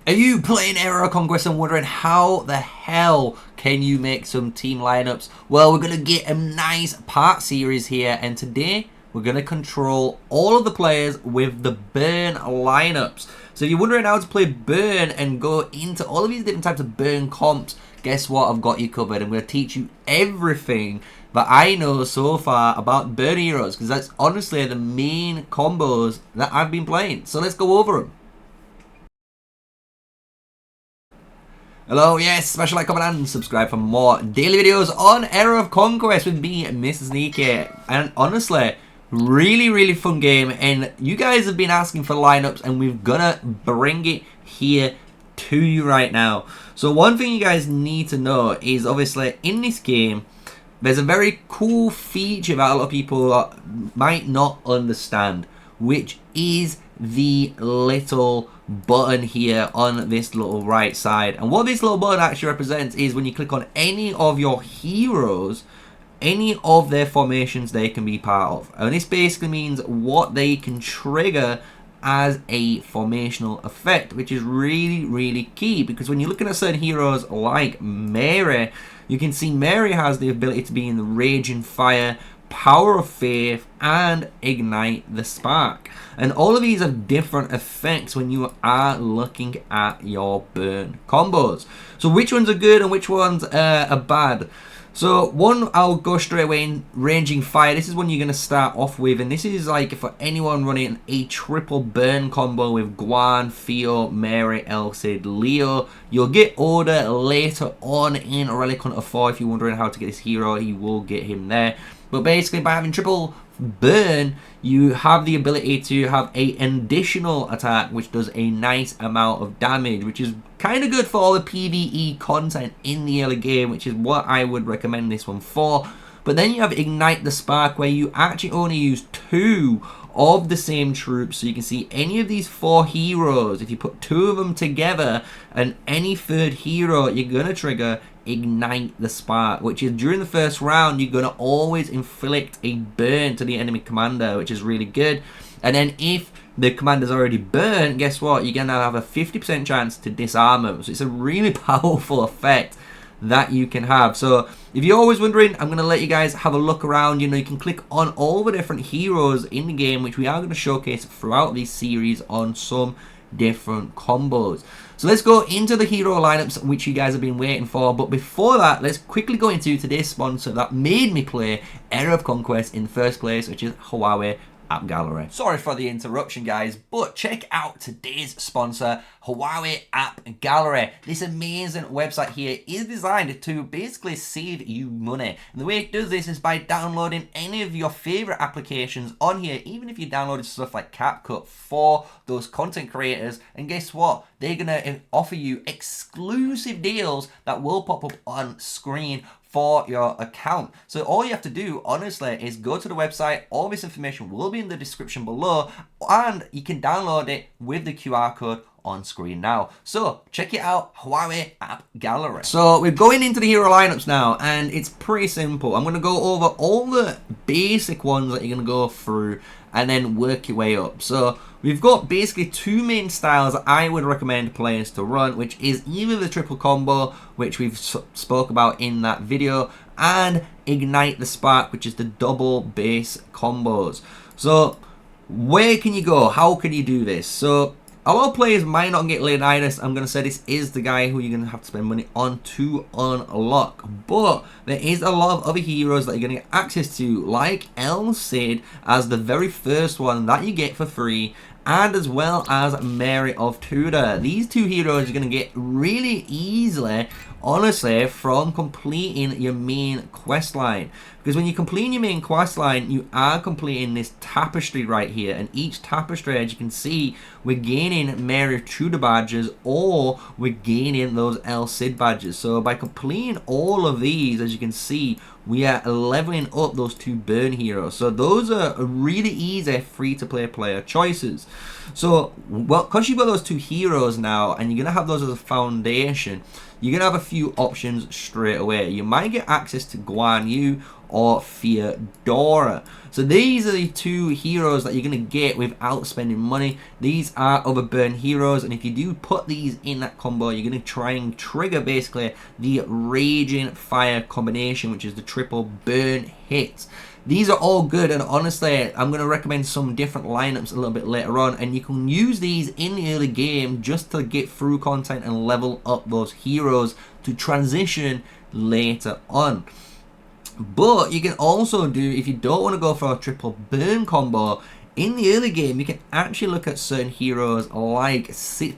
Are you playing Era of Conquest and wondering how the hell can you make some team lineups? Well, we're going to get a nice part series here, and today we're going to control all of the players with the burn lineups. So if you're wondering how to play burn and go into all of these different types of burn comps, guess what? I've got you covered. I'm going to teach you everything that I know so far about burn heroes, because that's honestly the main combos that I've been playing. So let's go over them. Hello, yes, smash a like, comment and subscribe for more daily videos on Era of Conquest with me, MrSneakyy. And honestly, really fun game, and you guys have been asking for lineups and we're gonna bring it here to you right now. So one thing you guys need to know is obviously in this game there's a very cool feature that a lot of people might not understand, which is the little button here on this little right side. And what this little button actually represents is when you click on any of your heroes, any of their formations they can be part of. And this basically means what they can trigger as a formational effect, which is really key, because when you're looking at certain heroes like Mary, you can see Mary has the ability to be in the Raging Fire, Power of Faith, and Ignite the Spark. And all of these have different effects when you are looking at your burn combos. So which ones are good and which ones are bad? So one, I'll go straight away in Raging Fire. This is one you're going to start off with, and this is like for anyone running a triple burn combo with Guan, Theo, Mary, El Cid, Leo. You'll get Order later on in Relic Hunter 4. If you're wondering how to get this hero, you will get him there. But basically, by having triple burn, you have the ability to have an additional attack which does a nice amount of damage, which is kind of good for all the PvE content in the early game, which is what I would recommend this one for. But then you have Ignite the Spark, where you actually only use 2 of the same troops. So you can see any of these 4 heroes, if you put 2 of them together and any third hero, you're going to trigger Ignite the Spark, which is during the first round you're going to always inflict a burn to the enemy commander, which is really good. And then if the commander's already burnt, guess what? You're going to have a 50% chance to disarm them. So it's a really powerful effect that you can have. So if you're always wondering, I'm going to let you guys have a look around. You know, you can click on all the different heroes in the game, which we are going to showcase throughout this series on some different combos. So let's go into the hero lineups which you guys have been waiting for. But before that, let's quickly go into today's sponsor that made me play Era of Conquest in the first place, which is Huawei AppGallery. Sorry for the interruption, guys, but check out today's sponsor, Huawei AppGallery. This amazing website here is designed to basically save you money. And the way it does this is by downloading any of your favorite applications on here, even if you downloaded stuff like CapCut for those content creators. And guess what? They're going to offer you exclusive deals that will pop up on screen for your account. So all you have to do, honestly, is go to the website. All this information will be in the description below, and you can download it with the QR code on screen now. So check it out, Huawei AppGallery. So we're going into the hero lineups now, and it's pretty simple. I'm going to go over all the basic ones that you're going to go through and then work your way up. So we've got basically 2 main styles that I would recommend players to run, which is either the triple combo, which we've spoke about in that video, and Ignite the Spark, which is the double base combos. So where can you go? How can you do this? So a lot of players might not get Leonidas. I'm going to say this is the guy who you're going to have to spend money on to unlock. But there is a lot of other heroes that you're going to get access to, like El Cid as the very first one that you get for free, and as well as Mary of Tudor. These 2 heroes you're going to get really easily, honestly, from completing your main quest line. Because when you're completing your main quest line, you are completing this tapestry right here. And each tapestry, as you can see, we're gaining Mary of Tudor badges, or we're gaining those El Cid badges. So by completing all of these, as you can see, we are leveling up those 2 burn heroes. So those are really easy free-to-play player choices. So, well, because you've got those 2 heroes now, and you're going to have those as a foundation, you're going to have a few options straight away. You might get access to Guan Yu, or Theodora. So these are the two heroes that you're going to get without spending money. These are other burn heroes, and if you do put these in that combo, you're going to try and trigger basically the Raging Fire combination, which is the triple burn hits. These are all good, and honestly, I'm going to recommend some different lineups a little bit later on, and you can use these in the early game just to get through content and level up those heroes to transition later on. But you can also do, if you don't want to go for a triple burn combo, in the early game, you can actually look at certain heroes like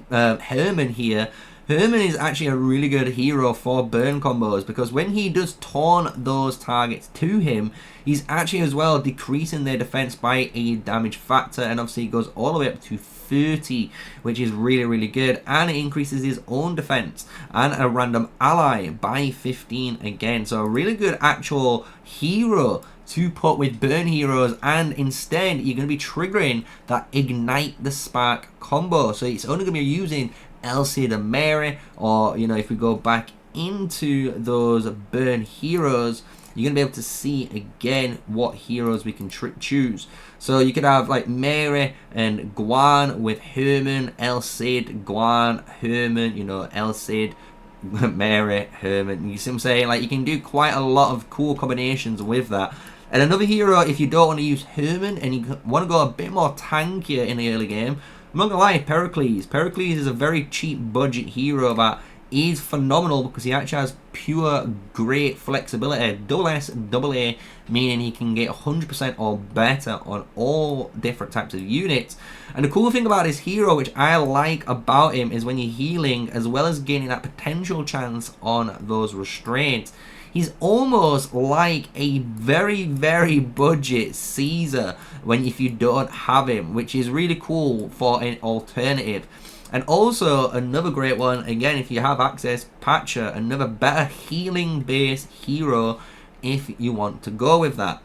Herman here. Herman is actually a really good hero for burn combos, because when he does taunt those targets to him, he's actually as well decreasing their defense by a damage factor, and obviously it goes all the way up to 30, which is really, really good, and it increases his own defense and a random ally by 15 again. So a really good actual hero to put with burn heroes, and instead you're going to be triggering that Ignite the Spark combo. So it's only going to be using Elcid and Mary, or you know, if we go back into those burn heroes, you're going to be able to see again what heroes we can choose. So you could have like Mary and Guan with Herman, Elcid, Guan, Herman, you know, Elcid, Mary, Herman. You see what I'm saying? Like, you can do quite a lot of cool combinations with that. And another hero, if you don't want to use Herman and you want to go a bit more tankier in the early game, I'm not gonna lie, Pericles. Pericles is a very cheap budget hero that is phenomenal because he actually has pure great flexibility, double S, double A, meaning he can get 100% or better on all different types of units. And the cool thing about this hero, which I like about him, is when you're healing, as well as gaining that potential chance on those restraints, he's almost like a very, very budget Caesar if you don't have him, which is really cool for an alternative. And also another great one, again, if you have access, Patcher, another better healing based hero if you want to go with that.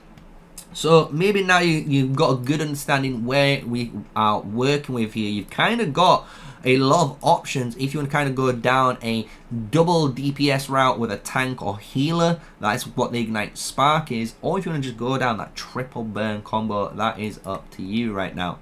So maybe now you've got a good understanding where we are working with here. You've kind of got a lot of options if you want to kind of go down a double DPS route with a tank or healer. That's what the Ignite Spark is. Or if you want to just go down that triple burn combo, that is up to you right now.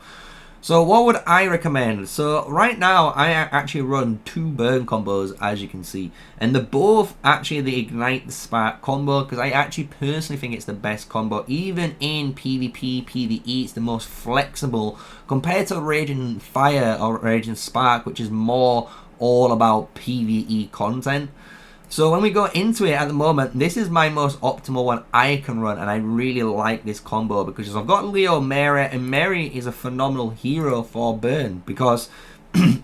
So what would I recommend? So right now I actually run 2 burn combos, as you can see, and they're both actually the Ignite the Spark combo, because I actually personally think it's the best combo. Even in PvP, PvE, it's the most flexible compared to Raging Fire or Raging Spark, which is more all about PvE content. So when we go into it at the moment, this is my most optimal one I can run, and I really like this combo because I've got Leo, Mary, and Mary is a phenomenal hero for burn, because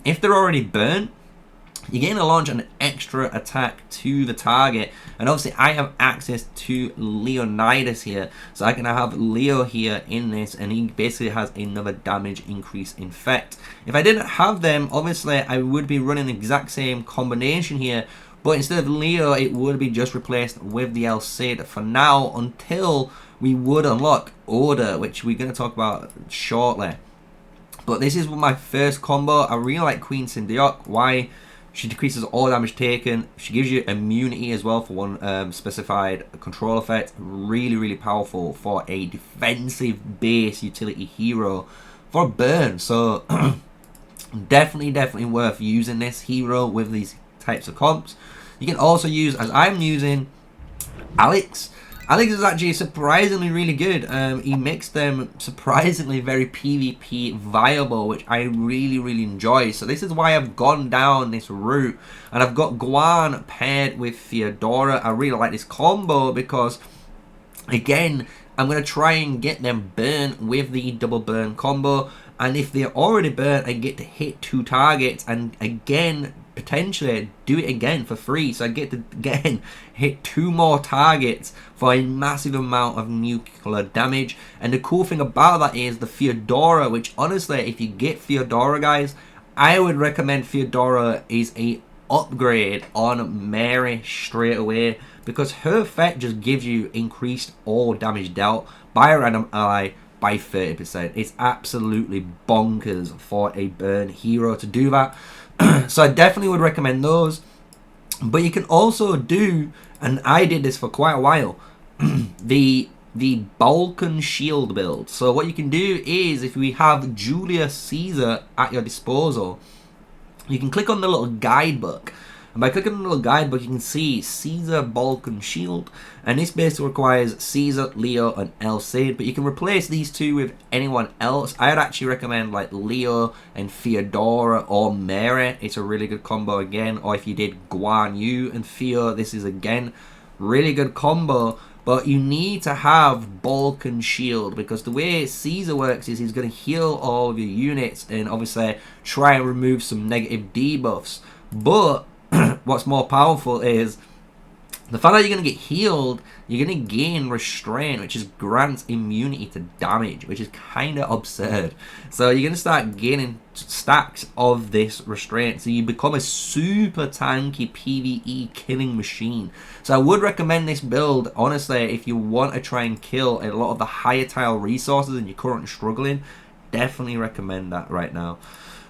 if they're already burnt, you're going to launch an extra attack to the target, and obviously I have access to Leonidas here, so I can have Leo here in this, and he basically has another damage increase in effect. If I didn't have them, obviously I would be running the exact same combination here, but instead of Leo, it would be just replaced with the Elcid for now, until we would unlock Order, which we're going to talk about shortly. But this is my first combo. I really like Queen Syndioc. Why? She decreases all damage taken. She gives you immunity as well for one specified control effect. Really, really powerful for a defensive base utility hero for burn. So definitely worth using this hero with these types of comps. You can also use, as I'm using, Alex. Alex is actually surprisingly really good. He makes them surprisingly very PvP viable, which I really enjoy. So this is why I've gone down this route. And I've got Guan paired with Theodora. I really like this combo because, again, I'm going to try and get them burnt with the double burn combo. And if they're already burnt, I get to hit 2 targets and again potentially do it again for free. So I get to again hit 2 more targets for a massive amount of nuclear damage. And the cool thing about that is the Theodora, which honestly, if you get Theodora, guys, I would recommend Theodora is a upgrade on Mary straight away, because her effect just gives you increased all damage dealt by a random ally by 30%. It's absolutely bonkers for a burn hero to do that. So I definitely would recommend those. But you can also do, and I did this for quite a while, the Balkan Shield build. So what you can do is, if we have Julius Caesar at your disposal, you can click on the little guidebook. And by clicking on the little guidebook, you can see Caesar Balkan Shield. And this basically requires Caesar, Leo, and El Cid. But you can replace these two with anyone else. I'd actually recommend like Leo and Theodora or Mary. It's a really good combo again. Or if you did Guan Yu and Theo, this is again really good combo. But you need to have Balkan Shield, because the way Caesar works is he's going to heal all of your units and obviously try and remove some negative debuffs. But what's more powerful is the fact that you're going to get healed, you're going to gain restraint, which is grants immunity to damage, which is kind of absurd. So you're going to start gaining stacks of this restraint, so you become a super tanky PvE killing machine. So I would recommend this build, honestly, if you want to try and kill a lot of the higher tile resources and you're currently struggling. Definitely recommend that right now.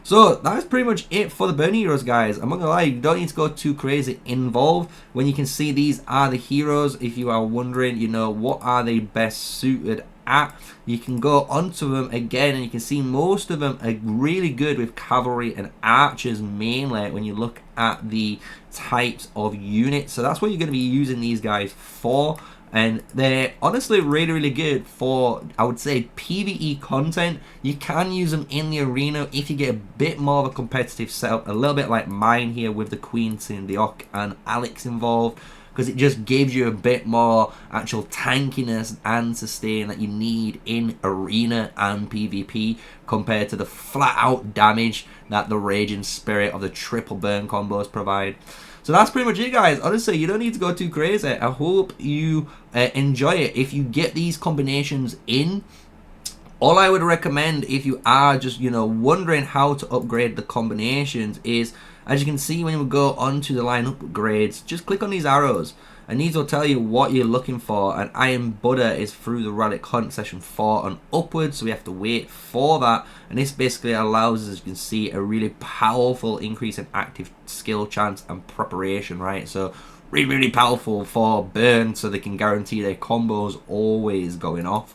So that's pretty much it for the burn heroes, guys. I'm not gonna lie, you don't need to go too crazy involved. When you can see these are the heroes, if you are wondering, you know, what are they best suited at, you can go onto them again and you can see most of them are really good with cavalry and archers mainly when you look at the types of units. So that's what you're going to be using these guys for. And they're honestly really, really good for, I would say, PvE content. You can use them in the arena if you get a bit more of a competitive setup, a little bit like mine here with the Queen Sindiok and Alex involved, because it just gives you a bit more actual tankiness and sustain that you need in arena and PvP compared to the flat out damage that the Raging Spirit of the triple burn combos provide. So that's pretty much it, guys. Honestly, you don't need to go too crazy. I hope you enjoy it. If you get these combinations in, all I would recommend if you are just, you know, wondering how to upgrade the combinations is, as you can see when we go onto the line upgrades, just click on these arrows. And these will tell you what you're looking for. And Iron Buddha is through the Relic Hunt session 4 and upwards, so we have to wait for that. And this basically allows us, as you can see, a really powerful increase in active skill chance and preparation, right? So really, really powerful for burn, so they can guarantee their combos always going off.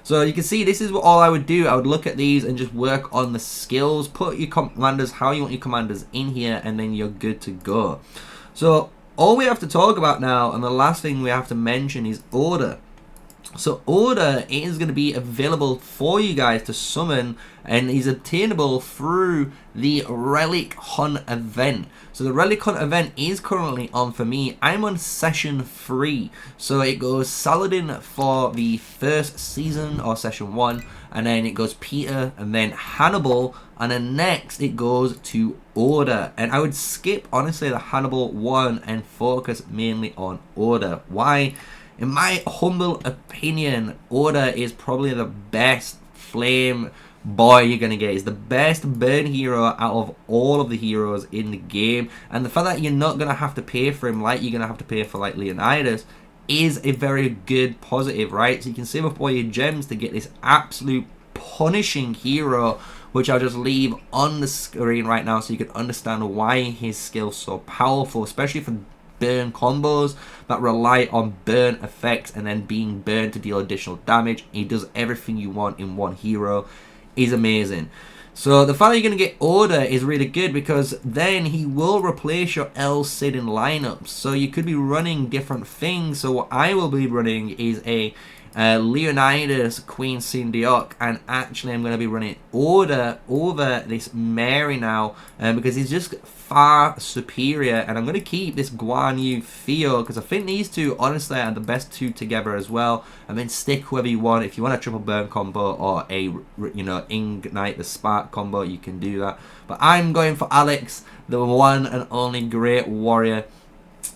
So you can see this is what all I would do. I would look at these and just work on the skills, put your commanders how you want your commanders in here, and then you're good to go. So all we have to talk about now, and the last thing we have to mention, is order. So order is going to be available for you guys to summon, and is obtainable through the Relic Hunt event. So the Relic Hunt event is currently on for me. I'm on session 3, so it goes Saladin for the first season, or session 1, and then it goes Peter, and then Hannibal, and then next it goes to Order. And I would skip, honestly, the Hannibal one and focus mainly on Order. Why? In my humble opinion, Order is probably the best flame boy you're going to get. Is the best burn hero out of all of the heroes in the game. And the fact that you're not going to have to pay for him like you're going to have to pay for like Leonidas is a very good positive, right? So you can save up all your gems to get this absolute punishing hero, which I'll just leave on the screen right now so you can understand why his skill's so powerful, especially for burn combos that rely on burn effects and then being burned to deal additional damage. He does everything you want in one hero. Is amazing. So the fact that you're going to get Order is really good, because then he will replace your El Cid in lineups. So you could be running different things. So what I will be running is a Leonidas Queen Sindiok, and actually I'm going to be running Order over this Mary now, because he's just far superior. And I'm going to keep this Guan Yu Theo, because I think these two honestly are the best two together as well, and then stick whoever you want. If you want a triple burn combo or a, you know, Ignite the Spark combo, you can do that, but I'm going for Alex, the one and only great warrior.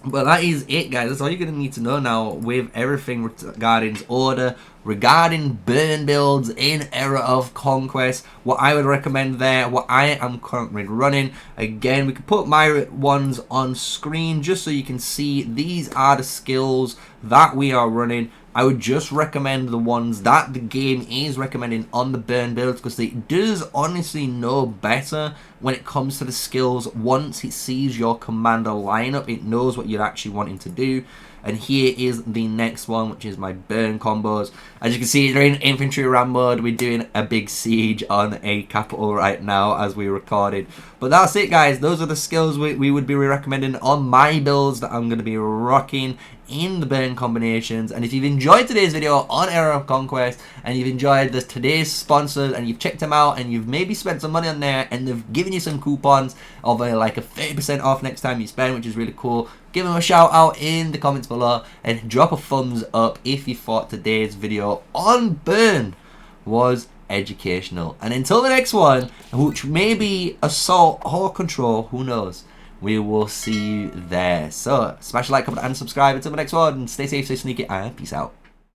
But that is it, guys. That's all you're going to need to know now with everything regarding Order, regarding burn builds in Era of Conquest, what I would recommend there, what I am currently running. Again, we can put my ones on screen just so you can see these are the skills that we are running. I would just recommend the ones that the game is recommending on the burn builds, because it does honestly know better when it comes to the skills. Once it sees your commander lineup, it knows what you're actually wanting to do. And here is the next one, which is my burn combos. As you can see, they're in infantry ram mode. We're doing a big siege on a capital right now as we recorded. But that's it, guys. Those are the skills we would be recommending on my builds that I'm going to be rocking in the burn combinations. And if you've enjoyed today's video on Era of Conquest, and you've enjoyed today's sponsors, and you've checked them out, and you've maybe spent some money on there, and they've given you some coupons of like a 30% off next time you spend, which is really cool, give them a shout out in the comments below, and drop a thumbs up if you thought today's video on burn was educational. And until the next one, which may be assault or control, who knows, we will see you there. So smash the like, comment and subscribe. Until the next one, stay safe, stay sneaky, and peace out.